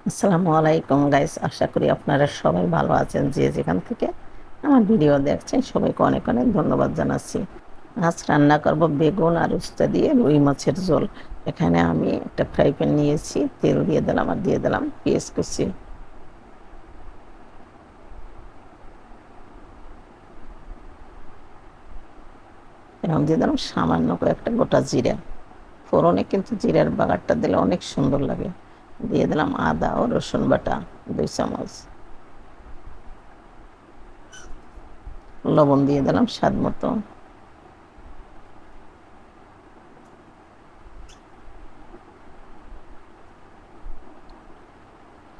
আসসালামু আলাইকুম গাইস, আশা করি আপনারা সবাই ভালো আছেন। যে যেখান থেকে আমার ভিডিও দেখছেন সবাইকে অনেক অনেক ধন্যবাদ জানাচ্ছি। আজ রান্না করব বেগুন আর উস্তা দিয়ে রুই মাছের ঝোল। এখানে আমি একটা ফ্রাই প্যান নিয়েছি, তেল দিয়ে দিলাম আর দিয়ে দিলাম পেঁয়াজ কুচি। এবং দিয়ে দিলাম সামান্য কয়েকটা গোটা জিরা। ফোড়নে কিন্তু জিরার বাগারটা দিলে অনেক সুন্দর লাগে। দিয়ে দিলাম আদা ও রসুন বাটা 2 চামচ। লবণ দিয়ে দিলাম স্বাদ মতো।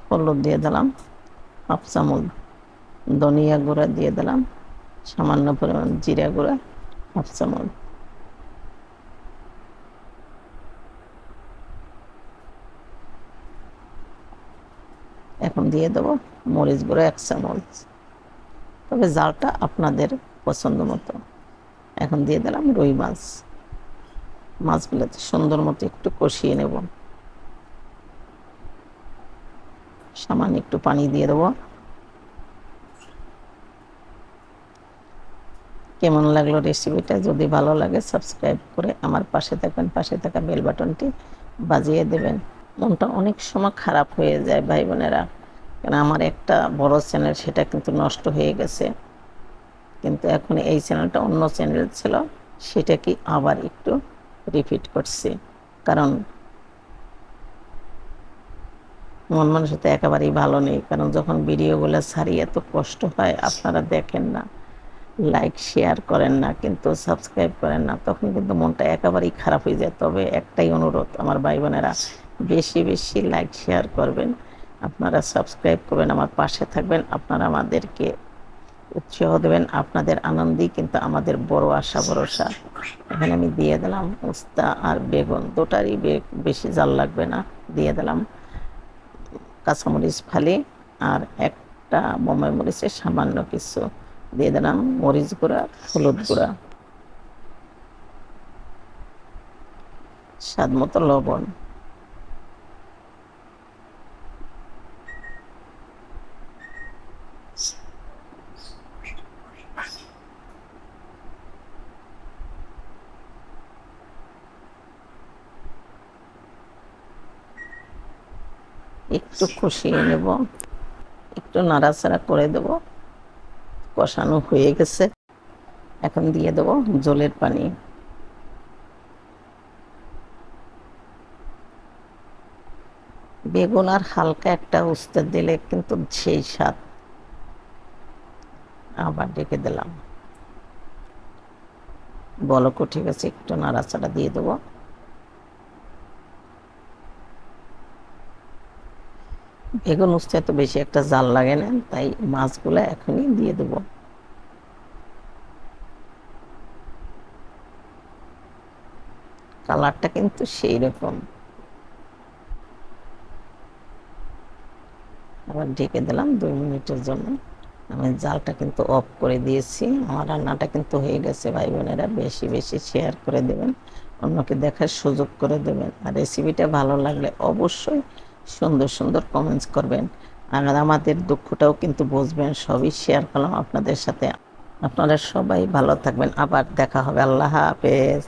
হলুদ দিয়ে দিলাম 1/2 চামচ। ধনিয়া গুঁড়া দিয়ে দিলাম সামান্য পরিমাণ, জিরা গুঁড়া 1/2 চামচ। এখন দিয়ে দেবো মরিচ গুঁড়া 1 চামচ, তবে জালটা আপনাদের পছন্দ মতো। এখন দিয়ে দিলাম রুই মাছ। মাছগুলোতে সুন্দর মতো একটু কষিয়ে নেব। সামান্য একটু পানি দিয়ে দেবো। কেমন লাগলো রেসিপিটা? যদি ভালো লাগে সাবস্ক্রাইব করে আমার পাশে থাকবেন, পাশে থাকা বেল বাটনটি বাজিয়ে দেবেন। মনটা অনেক সময় খারাপ হয়ে যায় ভাই বোনেরা, কারণ আমার একটা বড় চ্যানেল সেটা কিন্তু নষ্ট হয়ে গেছে। কিন্তু এখন এই চ্যানেলটা অন্য চ্যানেল ছিল, সেটা কি আবার একটু রিপিট করছি, কারণ মন মানসিকতা একেবারেই ভালো নেই। কারণ যখন ভিডিওগুলো ছাড়ি এত কষ্ট হয়, আপনারা দেখেন না, লাইক শেয়ার করেন না, কিন্তু সাবস্ক্রাইব করেন না, তখন কিন্তু মনটা একেবারেই খারাপ হয়ে যায়। তবে একটাই অনুরোধ আমার ভাই বোনেরা, বেশি বেশি লাইক শেয়ার করবেন, আপনারা সাবস্ক্রাইব করবেন, আমার পাশে থাকবেন, আপনারা আমাদেরকে উৎসাহ দেবেন। আপনাদের আনন্দেই কিন্তু আমাদের বড় আশা ভরসা। এখানে আমি দিয়ে দিলাম উস্তা আর বেগুন দুটারই, বেশি জাল লাগবে না। দিয়ে দিলাম কাঁচামরিচ ফালি আর একটা বোম্বাই মরিচের সামান্য কিছু। দিয়ে দিলাম মরিচ গুঁড়া, হলুদ গুঁড়া, স্বাদ মতো লবণ। একটু কষিয়ে নেব, একটু নাড়াচাড়া করে দেব। কষানো হয়ে গেছে, এখন দিয়ে দেবো জলের পানি। বেগুন আর হালকা একটা উস্তা দিলে কিন্তু সেই স্বাদ। আবার ঢেকে দিলাম, বলকও ঠিক আছে, একটু নাড়াচাড়া দিয়ে দেবো। বেগুন উস্তায় তো বেশি একটা জাল লাগে না, তাই মাছগুলো এখনই দিয়ে দেবো। কালারটা কিন্তু সেই রকম। আবার ঢেকে দিলাম 2 মিনিটের জন্য। আমি জালটা কিন্তু অফ করে দিয়েছি। আমার রান্নাটা কিন্তু হয়ে গেছে। ভাই বোনেরা বেশি বেশি শেয়ার করে দেবেন, অন্যকে দেখার সুযোগ করে দেবেন। আর রেসিপিটা ভালো লাগলে অবশ্যই সুন্দর সুন্দর কমেন্টস করবেন। আর আমাদের দুঃখটাও কিন্তু বুঝবেন, সবই শেয়ার করলাম আপনাদের সাথে। আপনারা সবাই ভালো থাকবেন, আবার দেখা হবে। আল্লাহ হাফেজ।